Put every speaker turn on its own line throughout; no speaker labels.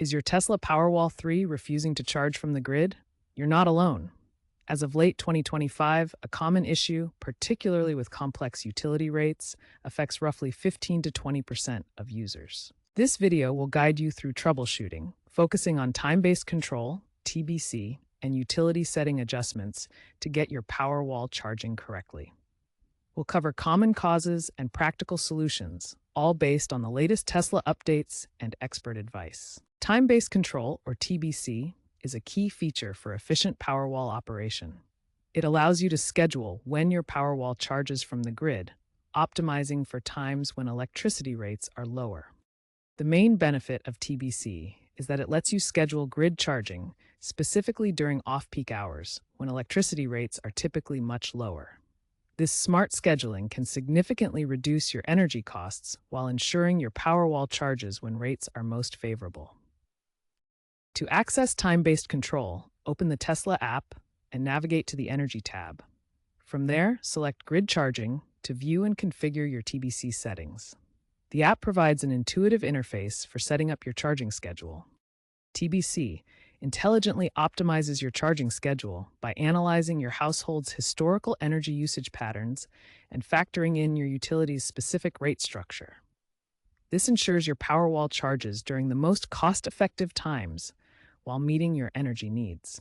Is your Tesla Powerwall 3 refusing to charge from the grid? You're not alone. As of late 2025, a common issue, particularly with complex utility rates, affects roughly 15 to 20% of users. This video will guide you through troubleshooting, focusing on time-based control, TBC, and utility setting adjustments to get your Powerwall charging correctly. We'll cover common causes and practical solutions, all based on the latest Tesla updates and expert advice. Time-based control, or TBC, is a key feature for efficient Powerwall operation. It allows you to schedule when your Powerwall charges from the grid, optimizing for times when electricity rates are lower. The main benefit of TBC is that it lets you schedule grid charging specifically during off-peak hours when electricity rates are typically much lower. This smart scheduling can significantly reduce your energy costs while ensuring your Powerwall charges when rates are most favorable. To access time-based control, open the Tesla app and navigate to the Energy tab. From there, select Grid Charging to view and configure your TBC settings. The app provides an intuitive interface for setting up your charging schedule. TBC intelligently optimizes your charging schedule by analyzing your household's historical energy usage patterns and factoring in your utility's specific rate structure. This ensures your Powerwall charges during the most cost-effective times while meeting your energy needs.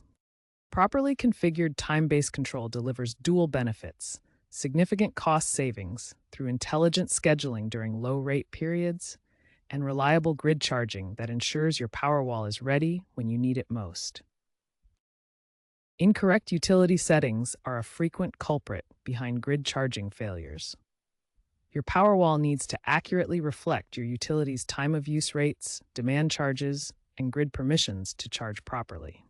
Properly configured time-based control delivers dual benefits: significant cost savings through intelligent scheduling during low-rate periods, and reliable grid charging that ensures your Powerwall is ready when you need it most. Incorrect utility settings are a frequent culprit behind grid charging failures. Your Powerwall needs to accurately reflect your utility's time of use rates, demand charges, and grid permissions to charge properly.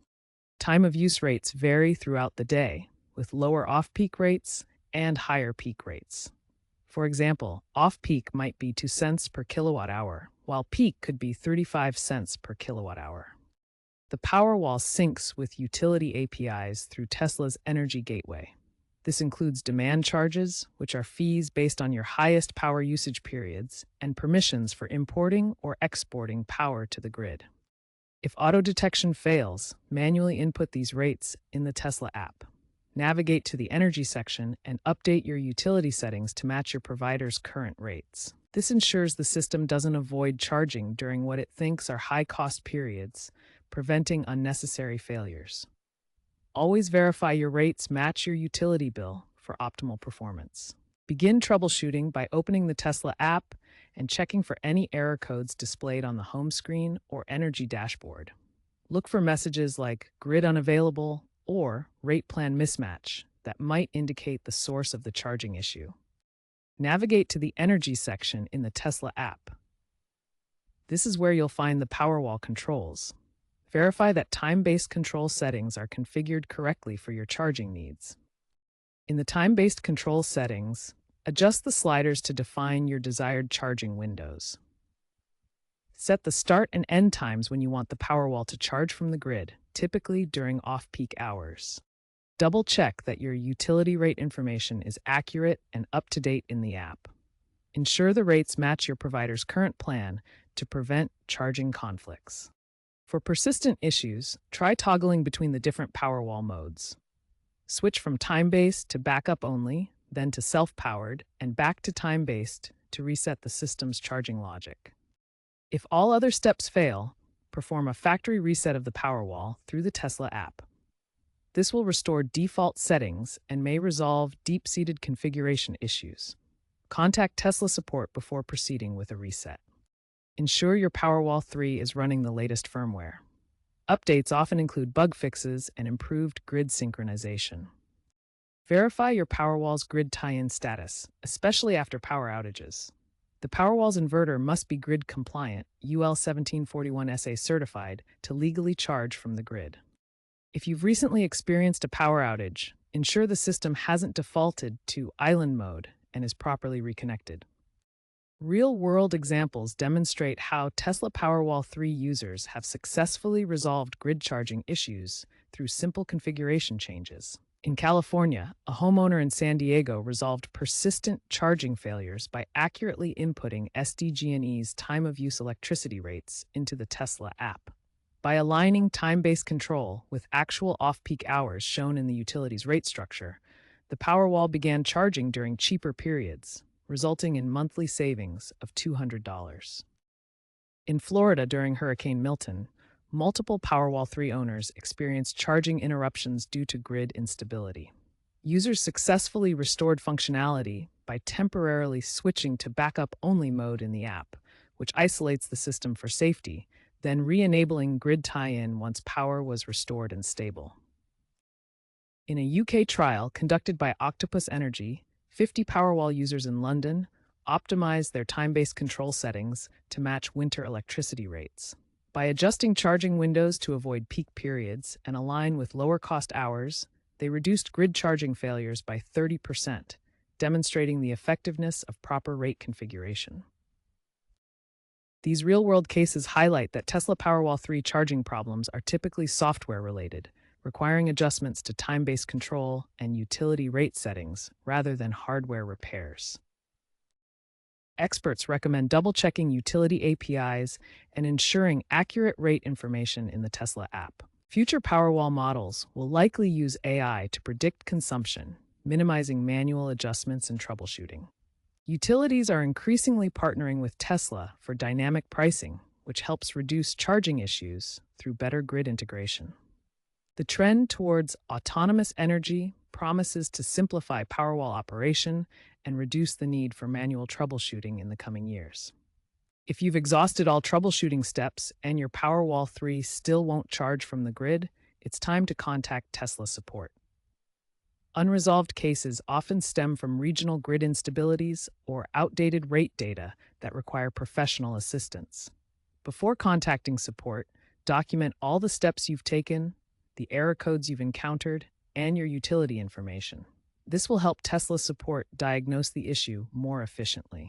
Time of use rates vary throughout the day, with lower off-peak rates and higher peak rates. For example, off-peak might be 2 cents per kilowatt hour, while peak could be 35 cents per kilowatt hour. The Powerwall syncs with utility APIs through Tesla's Energy Gateway. This includes demand charges, which are fees based on your highest power usage periods, and permissions for importing or exporting power to the grid. If auto detection fails, manually input these rates in the Tesla app. Navigate to the Energy section and update your utility settings to match your provider's current rates. This ensures the system doesn't avoid charging during what it thinks are high-cost periods, preventing unnecessary failures. Always verify your rates match your utility bill for optimal performance. Begin troubleshooting by opening the Tesla app and checking for any error codes displayed on the home screen or energy dashboard. Look for messages like grid unavailable or rate plan mismatch that might indicate the source of the charging issue. Navigate to the Energy section in the Tesla app. This is where you'll find the Powerwall controls. Verify that time-based control settings are configured correctly for your charging needs. In the time-based control settings, adjust the sliders to define your desired charging windows. Set the start and end times when you want the Powerwall to charge from the grid, typically during off-peak hours. Double-check that your utility rate information is accurate and up-to-date in the app. Ensure the rates match your provider's current plan to prevent charging conflicts. For persistent issues, try toggling between the different Powerwall modes. Switch from time-based to backup only, then to self-powered, and back to time-based to reset the system's charging logic. If all other steps fail, perform a factory reset of the Powerwall through the Tesla app. This will restore default settings and may resolve deep-seated configuration issues. Contact Tesla support before proceeding with a reset. Ensure your Powerwall 3 is running the latest firmware. Updates often include bug fixes and improved grid synchronization. Verify your Powerwall's grid tie-in status, especially after power outages. The Powerwall's inverter must be grid compliant, UL 1741SA certified, to legally charge from the grid. If you've recently experienced a power outage, ensure the system hasn't defaulted to island mode and is properly reconnected. Real-world examples demonstrate how Tesla Powerwall 3 users have successfully resolved grid charging issues through simple configuration changes. In California, a homeowner in San Diego resolved persistent charging failures by accurately inputting SDG&E's time-of-use electricity rates into the Tesla app. By aligning time-based control with actual off-peak hours shown in the utility's rate structure, the Powerwall began charging during cheaper periods, resulting in monthly savings of $200. In Florida during Hurricane Milton, multiple Powerwall 3 owners experienced charging interruptions due to grid instability. Users successfully restored functionality by temporarily switching to backup-only mode in the app, which isolates the system for safety, then re-enabling grid tie-in once power was restored and stable. In a UK trial conducted by Octopus Energy, 50 Powerwall users in London optimized their time-based control settings to match winter electricity rates. By adjusting charging windows to avoid peak periods and align with lower-cost hours, they reduced grid charging failures by 30%, demonstrating the effectiveness of proper rate configuration. These real-world cases highlight that Tesla Powerwall 3 charging problems are typically software-related, requiring adjustments to time-based control and utility rate settings rather than hardware repairs. Experts recommend double-checking utility APIs and ensuring accurate rate information in the Tesla app. Future Powerwall models will likely use AI to predict consumption, minimizing manual adjustments and troubleshooting. Utilities are increasingly partnering with Tesla for dynamic pricing, which helps reduce charging issues through better grid integration. The trend towards autonomous energy promises to simplify Powerwall operation and reduce the need for manual troubleshooting in the coming years. If you've exhausted all troubleshooting steps and your Powerwall 3 still won't charge from the grid, it's time to contact Tesla support. Unresolved cases often stem from regional grid instabilities or outdated rate data that require professional assistance. Before contacting support, document all the steps you've taken, the error codes you've encountered, and your utility information. This will help Tesla support diagnose the issue more efficiently.